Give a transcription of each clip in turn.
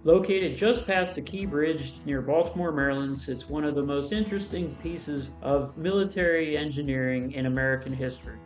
Located just past the Key Bridge near Baltimore, Maryland, sits one of the most interesting pieces of military engineering in American history.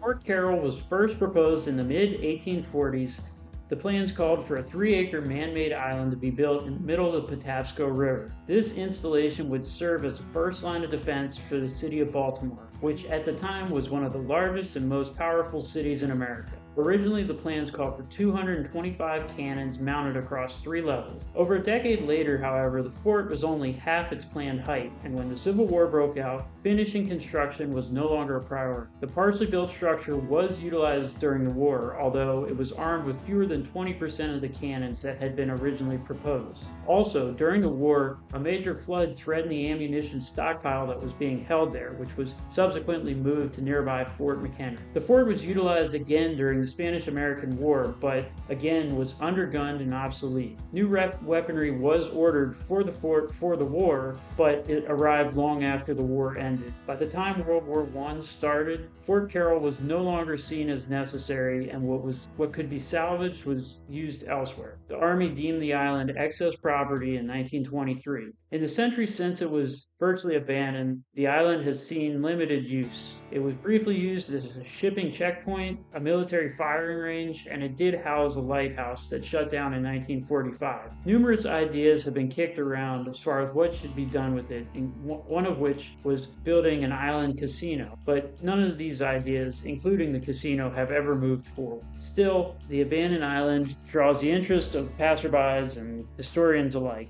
Fort Carroll was first proposed in the mid-1840s. The plans called for a 3-acre man-made island to be built in the middle of the Patapsco River. This installation would serve as the first line of defense for the city of Baltimore, which at the time was one of the largest and most powerful cities in America. Originally, the plans called for 225 cannons mounted across 3 levels. Over a decade later, however, the fort was only half its planned height, and when the Civil War broke out, finishing construction was no longer a priority. The partially built structure was utilized during the war, although it was armed with fewer than 20% of the cannons that had been originally proposed. Also, during the war, a major flood threatened the ammunition stockpile that was being held there, which was subsequently moved to nearby Fort McHenry. The fort was utilized again during the Spanish-American War, but again was undergunned and obsolete. New weaponry was ordered for the fort for the war, but it arrived long after the war ended. By the time World War I started, Fort Carroll was no longer seen as necessary, and what could be salvaged was used elsewhere. The Army deemed the island excess property in 1923. In the century since it was virtually abandoned, the island has seen limited use. It was briefly used as a shipping checkpoint, a military firing range, and it did house a lighthouse that shut down in 1945. Numerous ideas have been kicked around as far as what should be done with it, one of which was building an island casino, but none of these ideas, including the casino, have ever moved forward. Still, the abandoned island draws the interest of passerbys and historians alike.